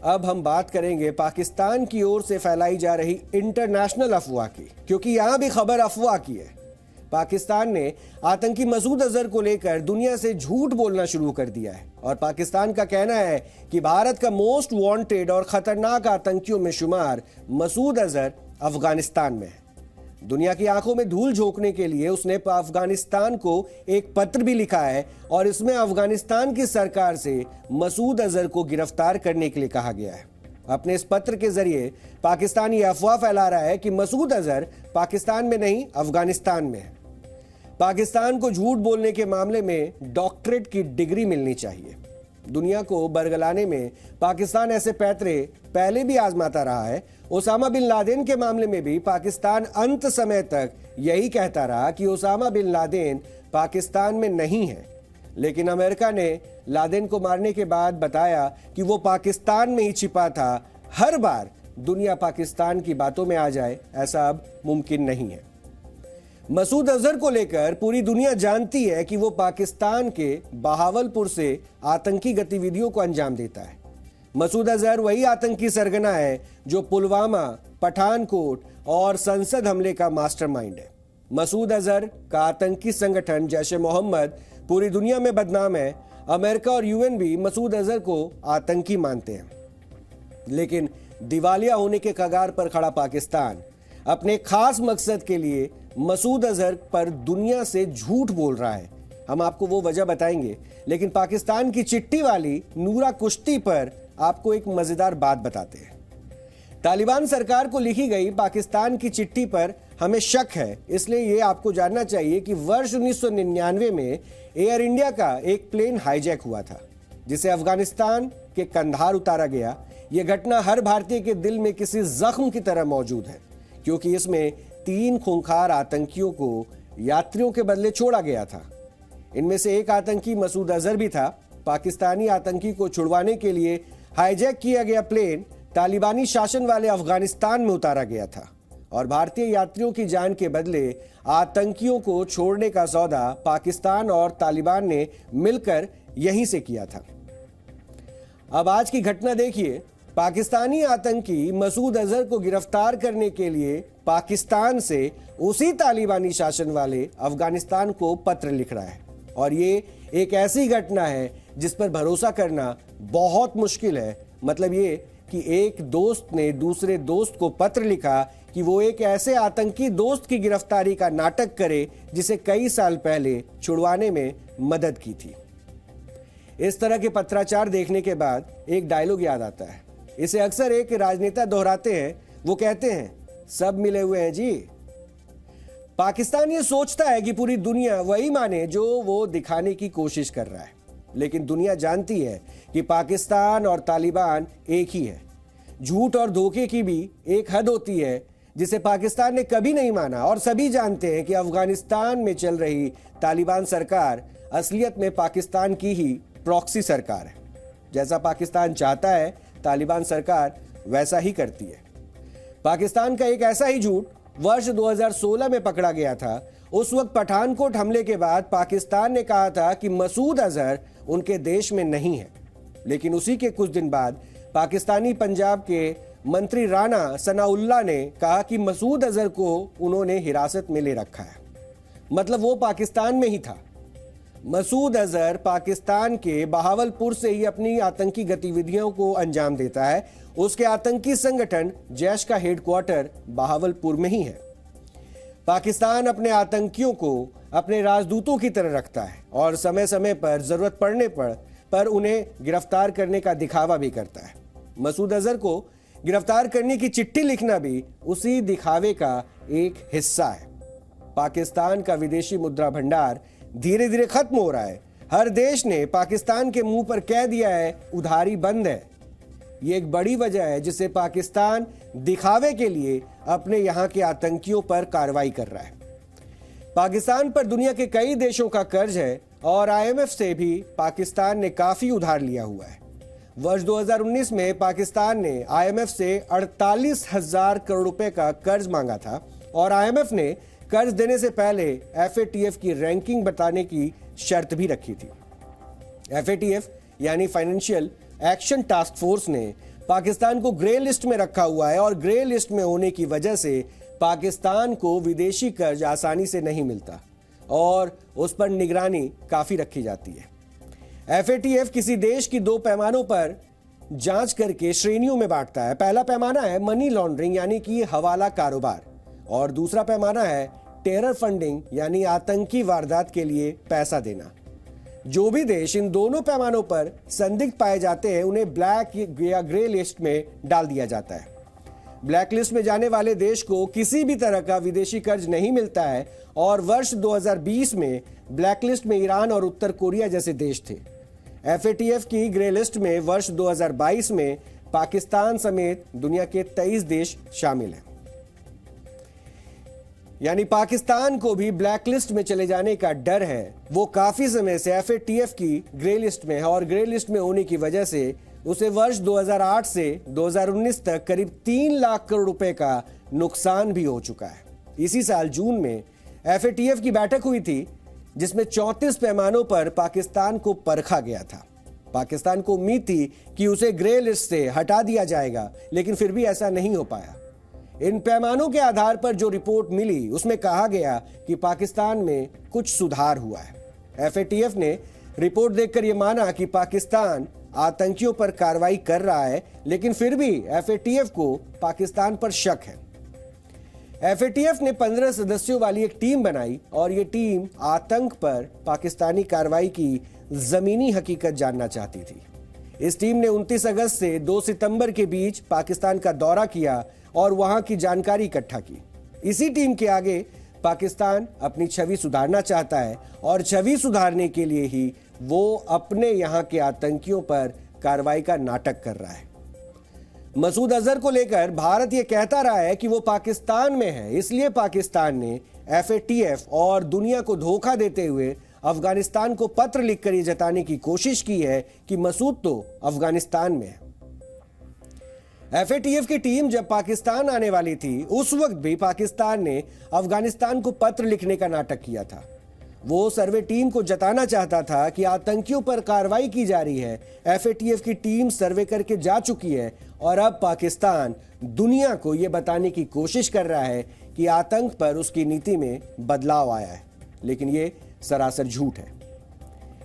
अब हम बात करेंगे पाकिस्तान की ओर से फैलाई जा रही इंटरनेशनल अफवाह की, क्योंकि यहां भी खबर अफवाह की है। पाकिस्तान ने आतंकी मसूद अजहर को लेकर दुनिया से झूठ बोलना शुरू कर दिया है और पाकिस्तान का कहना है कि भारत का मोस्ट वांटेड और खतरनाक आतंकियों में शुमार मसूद अजहर अफगानिस्तान में है। दुनिया की आंखों में धूल झोंकने के लिए उसने अफगानिस्तान को एक पत्र भी लिखा है और इसमें अफगानिस्तान की सरकार से मसूद अजहर को गिरफ्तार करने के लिए कहा गया है। अपने इस पत्र के जरिए पाकिस्तान ये अफवाह फैला रहा है कि मसूद अजहर पाकिस्तान में नहीं अफगानिस्तान में है। पाकिस्तान को झूठ बोलने के मामले में डॉक्टरेट की डिग्री मिलनी चाहिए। दुनिया को बरगलाने में पाकिस्तान ऐसे पैतरे पहले भी आजमाता रहा है। ओसामा बिन लादेन के मामले में भी पाकिस्तान अंत समय तक यही कहता रहा कि ओसामा बिन लादेन पाकिस्तान में नहीं है, लेकिन अमेरिका ने लादेन को मारने के बाद बताया कि वो पाकिस्तान में ही छिपा था। हर बार दुनिया पाकिस्तान की बातों में आ जाए, ऐसा अब मुमकिन नहीं है। मसूद अजहर को लेकर पूरी दुनिया जानती है कि वो पाकिस्तान के बहावलपुर से आतंकी गतिविधियों को अंजाम देता है। मसूद अजहर वही आतंकी सरगना है जो पुलवामा, पठानकोट और संसद हमले का मास्टरमाइंड है। मसूद अजहर का आतंकी संगठन जैश-ए मोहम्मद पूरी दुनिया में बदनाम है। अमेरिका और यूएन भी मसूद अजहर को आतंकी मानते हैं, लेकिन दिवालिया होने के कगार पर खड़ा पाकिस्तान अपने खास मकसद के लिए मसूद अजहर पर दुनिया से झूठ बोल रहा है। हम आपको वो वजह बताएंगे, लेकिन पाकिस्तान की चिट्ठी वाली नूरा कुश्ती पर आपको एक मजेदार बात बताते हैं। तालिबान सरकार को लिखी गई पाकिस्तान की चिट्ठी पर हमें शक है, इसलिए ये आपको जानना चाहिए कि वर्ष 1999 में एयर इंडिया का एक प्लेन हाईजैक हुआ था, जिसे अफगानिस्तान के कंधार उतारा गया। यह घटना हर भारतीय के दिल में किसी जख्म की तरह मौजूद है, क्योंकि इसमें 3 खूंखार आतंकियों को यात्रियों के बदले छोड़ा गया था। इनमें से एक आतंकी मसूद अजहर भी था। पाकिस्तानी आतंकी को छुड़वाने के लिए हाईजैक किया गया प्लेन तालिबानी शासन वाले अफगानिस्तान में उतारा गया था और भारतीय यात्रियों की जान के बदले आतंकियों को छोड़ने का सौदा पाकिस्तान और तालिबान ने मिलकर यहीं से किया था। अब आज की घटना देखिए। पाकिस्तानी आतंकी मसूद अजहर को गिरफ्तार करने के लिए पाकिस्तान से उसी तालिबानी शासन वाले अफगानिस्तान को पत्र लिख रहा है, और ये एक ऐसी घटना है जिस पर भरोसा करना बहुत मुश्किल है। मतलब ये कि एक दोस्त ने दूसरे दोस्त को पत्र लिखा कि वो एक ऐसे आतंकी दोस्त की गिरफ्तारी का नाटक करे जिसे कई साल पहले छुड़वाने में मदद की थी। इस तरह के पत्राचार देखने के बाद एक डायलॉग याद आता है। इसे अक्सर एक राजनेता दोहराते हैं। वो कहते हैं, सब मिले हुए हैं जी। पाकिस्तान ये सोचता है कि पूरी दुनिया वही माने जो वो दिखाने की कोशिश कर रहा है, लेकिन दुनिया जानती है कि पाकिस्तान और तालिबान एक ही है। झूठ और धोखे की भी एक हद होती है जिसे पाकिस्तान ने कभी नहीं माना, और सभी जानते हैं कि अफगानिस्तान में चल रही तालिबान सरकार असलियत में पाकिस्तान की ही प्रॉक्सी सरकार है। जैसा पाकिस्तान चाहता है तालिबान सरकार वैसा ही करती है। पाकिस्तान का एक ऐसा ही झूठ वर्ष 2016 में पकड़ा गया था। उस वक्त पठानकोट हमले के बाद पाकिस्तान ने कहा था कि मसूद अजहर उनके देश में नहीं है, लेकिन उसी के कुछ दिन बाद पाकिस्तानी पंजाब के मंत्री राणा सनाउल्लाह ने कहा कि मसूद अजहर को उन्होंने हिरासत में ले रखा है। मतलब वो पाकिस्तान में ही था। मसूद अजहर पाकिस्तान के बहावलपुर से ही अपनी आतंकी गतिविधियों को अंजाम देता है। उसके आतंकी संगठन जैश का हेडक्वार्टर बहावलपुर में ही है। पाकिस्तान अपने आतंकियों को अपने राजदूतों की तरह रखता है और समय समय पर जरूरत पड़ने पर उन्हें गिरफ्तार करने का दिखावा भी करता है। मसूद अजहर को गिरफ्तार करने की चिट्ठी लिखना भी उसी दिखावे का एक हिस्सा है। पाकिस्तान का विदेशी मुद्रा भंडार धीरे धीरे खत्म हो रहा है। हर देश ने पाकिस्तान के मुंह पर कह दिया है उधारी बंद है। ये एक बड़ी वजह है जिसे पाकिस्तान दिखावे के लिए अपने यहां के आतंकियों पर कार्रवाई कर रहा है। पाकिस्तान पर दुनिया के कई देशों का कर्ज है और आईएमएफ से भी पाकिस्तान ने काफी उधार लिया हुआ है। वर्ष 2019 में पाकिस्तान ने आईएमएफ से 48,000 करोड़ रुपए का कर्ज मांगा था और आईएमएफ ने कर्ज देने से पहले एफएटीएफ की रैंकिंग बताने की शर्त भी रखी थी। एफएटीएफ यानी फाइनेंशियल एक्शन टास्क फोर्स ने पाकिस्तान को ग्रे लिस्ट में रखा हुआ है और ग्रे लिस्ट में होने की वजह से पाकिस्तान को विदेशी कर्ज आसानी से नहीं मिलता और उस पर निगरानी काफी रखी जाती है। FATF किसी देश की 2 पैमानों पर जांच करके श्रेणियों में बांटता है। पहला पैमाना है मनी लॉन्ड्रिंग यानी कि हवाला कारोबार और दूसरा पैमाना है टेरर फंडिंग यानी आतंकी वारदात के लिए पैसा देना। जो भी देश इन दोनों पैमानों पर संदिग्ध पाए जाते हैं उन्हें ब्लैक या ग्रे लिस्ट में डाल दिया जाता है। ब्लैक लिस्ट में जाने वाले देश को किसी भी तरह का विदेशी कर्ज नहीं मिलता है और वर्ष 2020 में ब्लैक लिस्ट में ईरान और उत्तर कोरिया जैसे देश थे। FATF की ग्रे लिस्ट में वर्ष 2022 में पाकिस्तान समेत दुनिया के 23 देश शामिल हैं। यानी पाकिस्तान को भी ब्लैक लिस्ट में चले जाने का डर है। वो काफी समय से FATF की ग्रे लिस्ट में है और ग्रे लिस्ट में होने की वजह से उसे वर्ष 2008 से 2019 तक करीब 3 लाख करोड़ रुपए का नुकसान भी हो चुका है। इसी साल जून में FATF की बैठक हुई थी जिसमें 34 पैमानों पर पाकिस्तान को परखा गया था। पाकिस्तान को उम्मीद थी कि उसे ग्रे लिस्ट से हटा दिया जाएगा, लेकिन फिर भी ऐसा नहीं हो पाया। इन पैमानों के आधार पर जो रिपोर्ट मिली उसमें कहा गया कि पाकिस्तान में कुछ सुधार हुआ है। FATF ने रिपोर्ट देखकर यह माना कि पाकिस्तान आतंकियों पर कार्रवाई कर रहा है, लेकिन फिर भी FATF को पाकिस्तान पर शक है। FATF ने 15 सदस्यों वाली एक टीम बनाई और ये टीम आतंक पर पाकिस्तानी कार्रवाई की जमीनी हकीकत जानना चाहती थी। इस टीम ने 29 अगस्त से 2 सितंबर के बीच पाकिस्तान का दौरा किया और वहां की जानकारी इकट्ठा की। इसी टीम के आगे पाकिस्तान अपनी छवि सुधारना चाहता है और छवि सुधारने के लिए ही वो अपने यहां के आतंकियों पर कार्रवाई का नाटक कर रहा है। मसूद अजहर को लेकर भारत ये कहता रहा है कि वो पाकिस्तान में है, इसलिए पाकिस्तान ने FATF और दुनिया को धोखा देते हुए अफगानिस्तान को पत्र लिखकर ये जताने की कोशिश की है कि मसूद तो अफगानिस्तान में है। FATF की टीम जब पाकिस्तान आने वाली थी उस वक्त भी पाकिस्तान ने अफगानिस्तान को पत्र लिखने का नाटक किया था। वो सर्वे टीम को जताना चाहता था कि आतंकियों पर कार्रवाई की जा रही है। FATF की टीम सर्वे करके जा चुकी है और अब पाकिस्तान दुनिया को यह बताने की कोशिश कर रहा है कि आतंक पर उसकी नीति में बदलाव आया है, लेकिन ये सरासर झूठ है।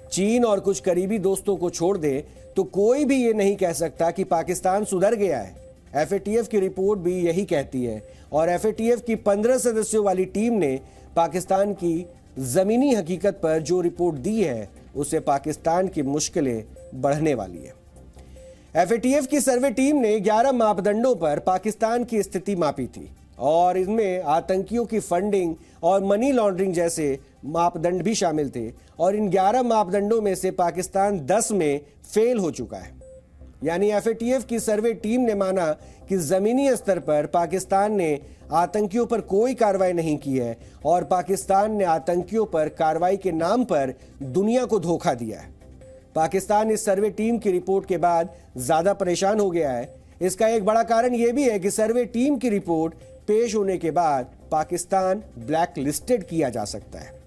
चीन और कुछ करीबी दोस्तों को छोड़ दे तो कोई भी ये नहीं कह सकता कि पाकिस्तान सुधर गया है। FATF की रिपोर्ट भी यही कहती है और FATF की 15 सदस्यों वाली टीम ने पाकिस्तान की जमीनी हकीकत पर जो रिपोर्ट दी है उससे पाकिस्तान की मुश्किलें बढ़ने वाली है। FATF की सर्वे टीम ने 11 मापदंडों पर पाकिस्तान की स्थिति मापी थी और इनमें आतंकियों की फंडिंग और मनी लॉन्ड्रिंग जैसे मापदंड भी शामिल थे और इन 11 मापदंडों में से पाकिस्तान 10 में फेल हो चुका है। यानी FATF की सर्वे टीम ने माना कि जमीनी स्तर पर पाकिस्तान ने आतंकियों पर कोई कार्रवाई नहीं की है और पाकिस्तान ने आतंकियों पर कार्रवाई के नाम पर दुनिया को धोखा दिया है। पाकिस्तान इस सर्वे टीम की रिपोर्ट के बाद ज्यादा परेशान हो गया है। इसका एक बड़ा कारण यह भी है कि सर्वे टीम की रिपोर्ट पेश होने के बाद पाकिस्तान ब्लैक लिस्टेड किया जा सकता है।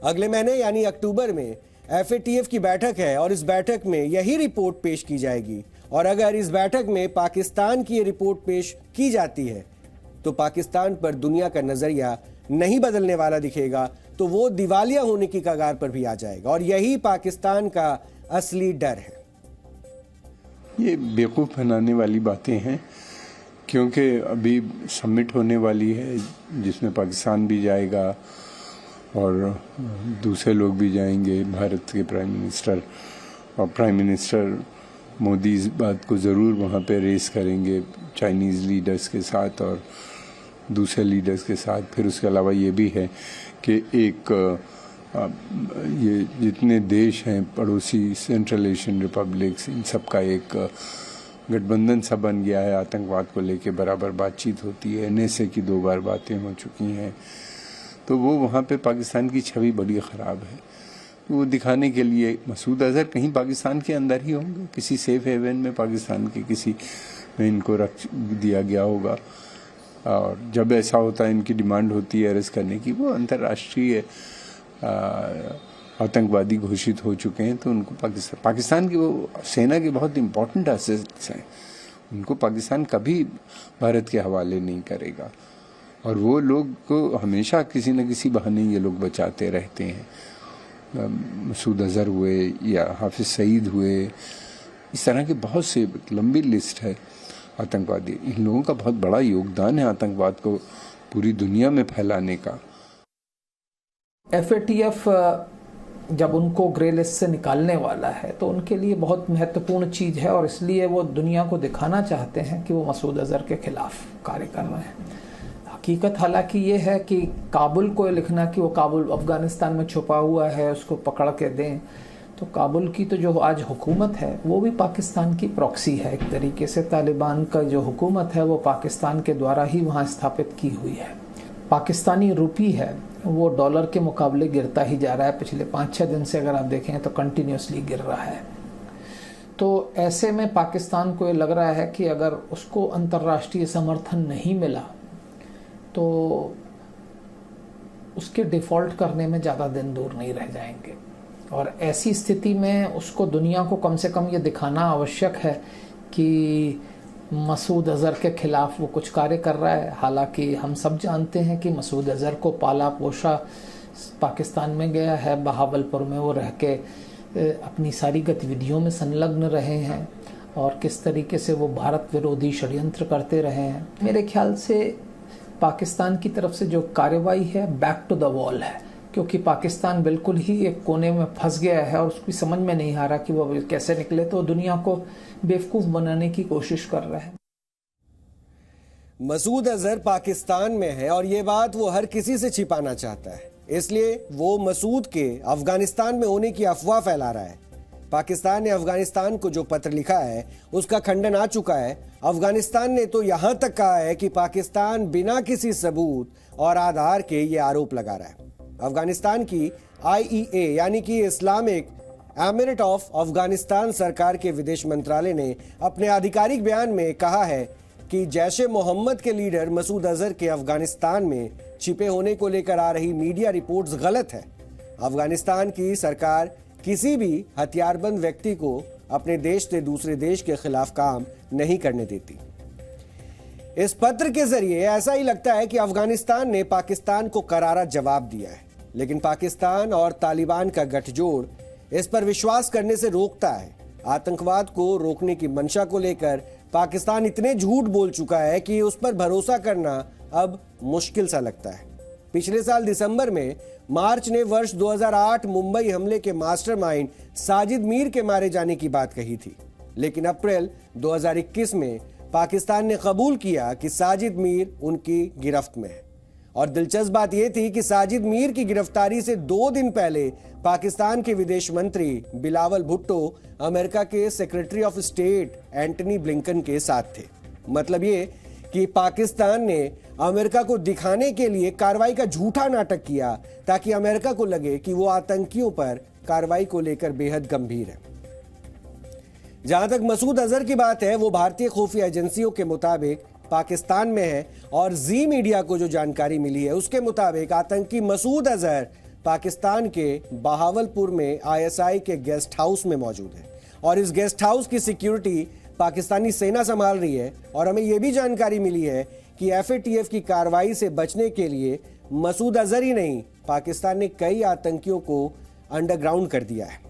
अगले महीने यानी अक्टूबर में FATF की बैठक है और इस बैठक में यही रिपोर्ट पेश की जाएगी और अगर इस बैठक में पाकिस्तान की ये रिपोर्ट पेश की जाती है तो पाकिस्तान पर दुनिया का नजरिया नहीं बदलने वाला दिखेगा, तो वो दिवालिया होने की कगार पर भी आ जाएगा और यही पाकिस्तान का असली डर है। ये बेवकूफ़ बनाने वाली बातें हैं क्योंकि अभी समिट होने वाली है जिसमें पाकिस्तान भी जाएगा और दूसरे लोग भी जाएंगे, भारत के प्राइम मिनिस्टर, और प्राइम मिनिस्टर मोदी इस बात को ज़रूर वहाँ पे रेस करेंगे चाइनीज़ लीडर्स के साथ और दूसरे लीडर्स के साथ। फिर उसके अलावा ये भी है कि एक ये जितने देश हैं पड़ोसी सेंट्रल एशियन रिपब्लिक्स, इन सब का एक गठबंधन सा बन गया है। आतंकवाद को लेके बराबर बातचीत होती है, NSA की 2 बार बातें हो चुकी हैं, तो वो वहाँ पे पाकिस्तान की छवि बड़ी ख़राब है। वो दिखाने के लिए मसूद अजहर कहीं पाकिस्तान के अंदर ही होंगे, किसी सेफ हेवन में पाकिस्तान के किसी में इनको रख दिया गया होगा और जब ऐसा होता है इनकी डिमांड होती है अरेस्ट करने की, वो अंतर्राष्ट्रीय आतंकवादी घोषित हो चुके हैं, तो उनको पाकिस्तान की वो सेना के बहुत इंपॉर्टेंट एसेट्स हैं, उनको पाकिस्तान कभी भारत के हवाले नहीं करेगा। और वो लोग को हमेशा किसी न किसी बहाने ये लोग बचाते रहते हैं। मसूद अजहर हुए या हाफिज सईद हुए, इस तरह के बहुत से लंबी लिस्ट है आतंकवादी। इन लोगों का बहुत बड़ा योगदान है आतंकवाद को पूरी दुनिया में फैलाने का। FATF जब उनको ग्रे लिस्ट से निकालने वाला है तो उनके लिए बहुत महत्वपूर्ण चीज़ है, और इसलिए वो दुनिया को दिखाना चाहते हैं कि वो मसूद अजहर के खिलाफ कार्य कर रहे हैं। हकीकत हालांकि ये है कि काबुल को लिखना कि वो काबुल अफ़गानिस्तान में छुपा हुआ है, उसको पकड़ के दें, तो काबुल की तो जो आज हुकूमत है वो भी पाकिस्तान की प्रॉक्सी है। एक तरीके से तालिबान का जो हुकूमत है वो पाकिस्तान के द्वारा ही वहाँ स्थापित की हुई है। पाकिस्तानी रुपी है वो डॉलर के मुकाबले गिरता ही जा रहा है। पिछले 5-6 दिन से अगर आप देखें तो कंटिन्यूसली गिर रहा है। तो ऐसे में पाकिस्तान को ये लग रहा है कि अगर उसको अंतर्राष्ट्रीय समर्थन नहीं मिला तो उसके डिफ़ॉल्ट करने में ज़्यादा दिन दूर नहीं रह जाएंगे। और ऐसी स्थिति में उसको दुनिया को कम से कम ये दिखाना आवश्यक है कि मसूद अजहर के ख़िलाफ़ वो कुछ कार्य कर रहा है। हालांकि हम सब जानते हैं कि मसूद अजहर को पाला पोषा पाकिस्तान में गया है, बहावलपुर में वो रह के अपनी सारी गतिविधियों में संलग्न रहे हैं और किस तरीके से वो भारत विरोधी षड्यंत्र करते रहे हैं। मेरे ख्याल से पाकिस्तान की तरफ से जो कार्रवाई है बैक टू द वॉल है, क्योंकि पाकिस्तान बिल्कुल ही एक कोने में फंस गया है और उसकी समझ में नहीं आ रहा कि वो कैसे निकले। तो दुनिया को बेवकूफ़ बनाने की कोशिश कर रहा है। मसूद अजहर पाकिस्तान में है और ये बात वो हर किसी से छिपाना चाहता है, इसलिए वो मसूद के अफगानिस्तान में होने की अफवाह फैला रहा है। पाकिस्तान ने अफगानिस्तान को जो पत्र लिखा है उसका खंडन आ चुका है। अफगानिस्तान ने तो यहां तक कहा है कि पाकिस्तान बिना किसी सबूत और आधार के ये आरोप लगा रहा है। अफगानिस्तान की IEA यानी कि इस्लामिक एमिरेट ऑफ अफगानिस्तान सरकार के विदेश मंत्रालय ने अपने आधिकारिक बयान में कहा है कि जैश-ए मोहम्मद के लीडर मसूद अजहर के अफगानिस्तान में छिपे होने को लेकर आ रही मीडिया रिपोर्ट्स गलत है। अफगानिस्तान की सरकार किसी भी हथियारबंद व्यक्ति को अपने देश से दूसरे देश के खिलाफ काम नहीं करने देती। इस पत्र के जरिए ऐसा ही लगता है कि अफगानिस्तान ने पाकिस्तान को करारा जवाब दिया है, लेकिन पाकिस्तान और तालिबान का गठजोड़ इस पर विश्वास करने से रोकता है। आतंकवाद को रोकने की मंशा को लेकर पाकिस्तान इतने झूठ बोल चुका है कि उस पर भरोसा करना अब मुश्किल सा लगता है। पिछले साल दिसंबर में मार्च ने वर्ष 2008 मुंबई हमले के मास्टरमाइंड साजिद मीर के मारे जाने की बात कही थी, लेकिन अप्रैल 2021 में पाकिस्तान ने कबूल किया कि साजिद मीर उनकी गिरफ्त में है। और दिलचस्प बात यह थी कि साजिद मीर की गिरफ्तारी से 2 दिन पहले पाकिस्तान के विदेश मंत्री बिलावल भुट्टो अमेरिका के secretary of state Antony Blinken के साथ थे। मतलब ये कि पाकिस्तान ने अमेरिका को दिखाने के लिए कार्रवाई का झूठा नाटक किया ताकि अमेरिका को लगे कि वो आतंकियों पर कार्रवाई को लेकर बेहद गंभीर है। जहां तक मसूद अजहर की बात है, वो भारतीय खुफिया एजेंसियों के मुताबिक पाकिस्तान में है और जी मीडिया को जो जानकारी मिली है उसके मुताबिक आतंकी मसूद अजहर पाकिस्तान के बहावलपुर में ISI के गेस्ट हाउस में मौजूद है और इस गेस्ट हाउस की सिक्योरिटी पाकिस्तानी सेना संभाल रही है। और हमें यह भी जानकारी मिली है कि FATF की कार्रवाई से बचने के लिए मसूद अजहर ही नहीं, पाकिस्तान ने कई आतंकियों को अंडरग्राउंड कर दिया है।